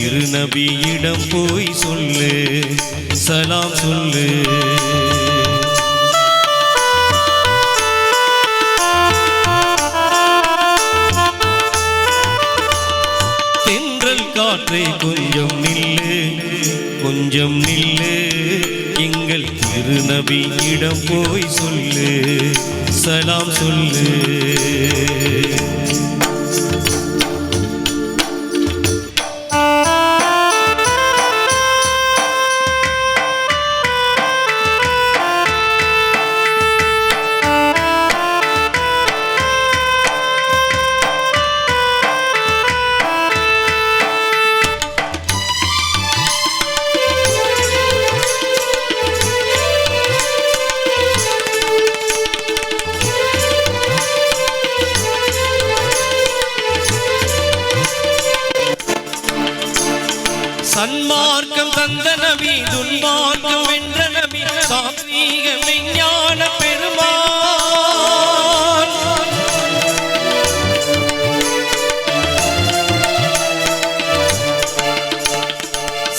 திருநபியிடம் போய் சொல்லு, சலாம் சொல்லு. தென்றல் காற்றை கொஞ்சம் நில்லு, கொஞ்சம் நில்லு, எங்கள் திருநபியிடம் போய் சொல்லு, சலாம் சொல்லு. சன்மார்க்கம் தந்த நபி, துன்மார்க்கம் வென்ற நபி, சாத்வீக விஞ்ஞான பெருமான்.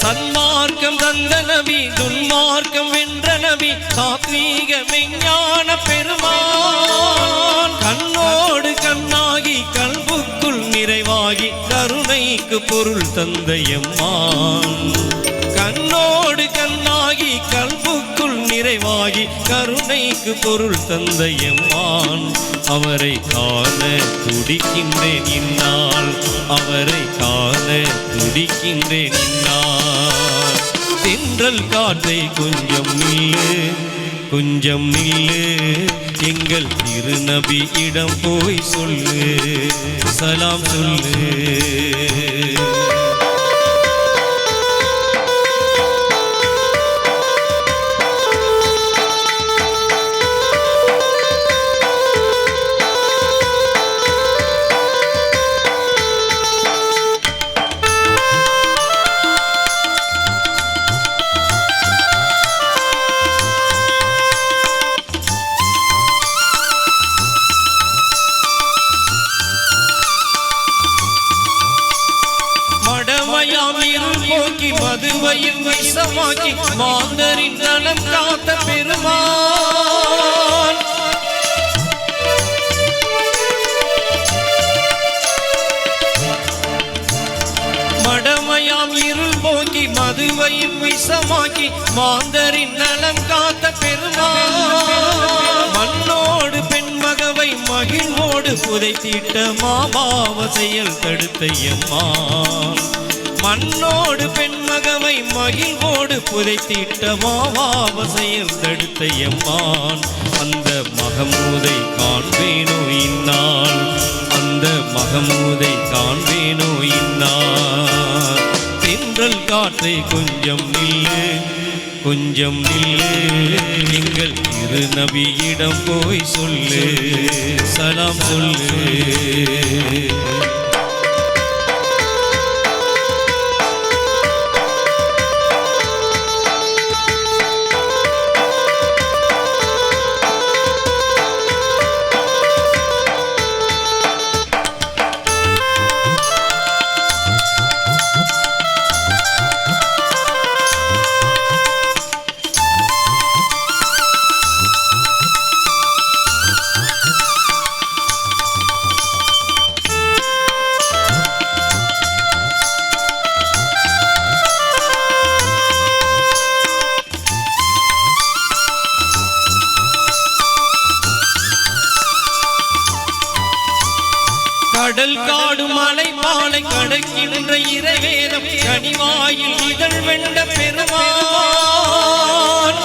சன்மார்க்கம் தந்த நபி, துன்மார்க்கம் வென்ற நபி, சாத்வீக விஞ்ஞான பெருமான். கண்ணோடு கண்ணாகி கல்புக்குள் நிறைவாகி கருணைக்கு பொருள் தந்த எம்மான். கண்ணோடு கண்ணாகி கல்புக்குள் நிறைவாகி கருணைக்கு பொருள் தந்த எம்மான். அவரை காண துடிக்கின்றேன் இந்நாள், அவரை காண துடிக்கின்றேன் இந்நாள். தென்றல் காற்றை கொஞ்சம் நில்லு, கொஞ்சம் நில்லு, எங்கள் திருநபியிடம் போய் சொல்லு, சலாம் சொல்லு. போக்கி மதுவையும் விஷமாக்கி மாந்தரின் நலம் காத்த பெருமான். மடமையாம் இருள் போக்கி மதுவையும் விஷமாக்கி மாந்தரின் நலம் காத்த பெருமான். மண்ணோடு பெண்மகவை மகிழ்வோடு புதைத்திட்ட மாபாவ செயல் தடுத்த எம்மான். மண்ணோடு பெண்மகவை மகிழ்வோடு புதைத்திட்ட மாவாவ செயல் தடுத்த எம்மான். அந்த மகமூதை காண்பேனோ இந்நாள், அந்த மகமூதை காண்பேனோ இந்நாள். தென்றல் காற்றை கொஞ்சம் நில்லு, கொஞ்சம் நில்லு, எங்கள் திருநபியிடம் போய் சொல்லு, சலாம் சொல்லு. கடல் காடு மலை மாலை கடக்கின்ற இறைவேதம் கனிவாயில் இதழ் வெண்ட பெருமான்.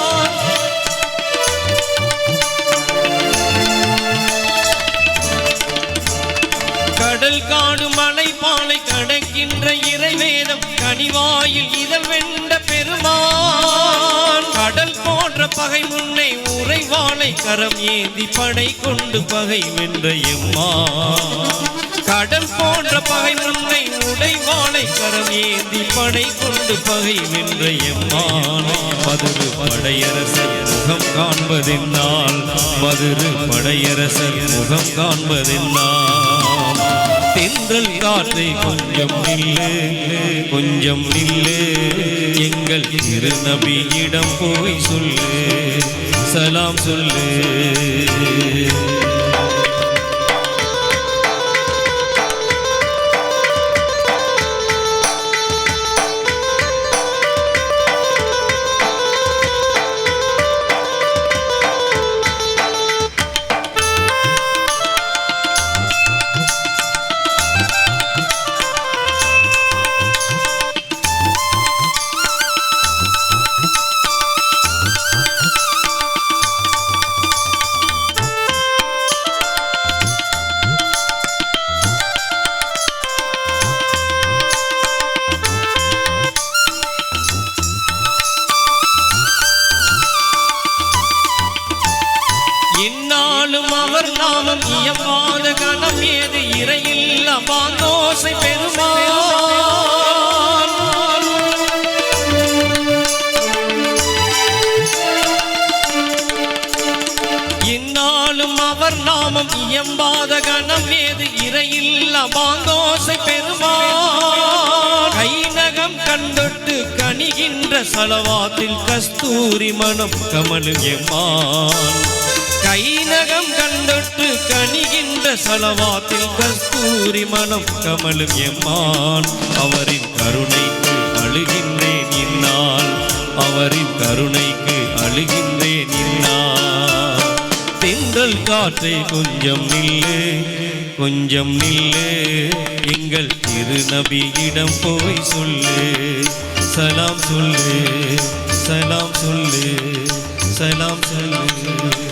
கடல் காடு மலை மாலை கடக்கின்ற இறைவேதம் கனிவாயில் இதழ் வெண்ட பெருமான். கடல் போன்ற பகை முன்னை உறைவாளை கரம் ஏந்தி படை கொண்டு பகை வென்ற எம்மான். கடல் போன்ற பகை முன்னை உடைவாளை கரம் ஏந்தி படை கொண்டு பகை வென்ற எம்மான். மதுரு படையரசர் முகம் காண்பதென்னால், மதுரு படையரசர் முகம் காண்பதென்னால். தென்றல் காற்றை கொஞ்சம் நில்லு கொஞ்சம் நில்லு எங்கள் திருநபியிடம் போய் சொல்லு சலாம் சொல்லு என்னாலும் அவர் நாமம் இயம்பாத கணம் ஏது இறையில் அபாந்தோசை பெருமாள் என்னாலும் அவர் நாமம் இயம்பாத கணம் ஏது இறையில் அபாந்தோசை பெருமாள் கைநகம் கண்டொட்டு கனிகின்ற சலவாத்தில் கஸ்தூரி மனம் கமலும் எம்மான் கைநகம் கண்டொட்டு கனிகின்ற சலவாத்தில் கஸ்தூரி மனம் கமலும் எம்மான் அவரின் கருணைக்கு அழுகின்றேன் இந்நாள் அவரின் கருணைக்கு அழுகின்றேன் இந்நாள் தென்றல் காற்றை கொஞ்சம் நில்லு கொஞ்சம் நில்லு எங்கள் திருநபியிடம் போய் சொல்லு சலாம் சொல்லு சலாம் சொல்லு சலாம் சொல்லு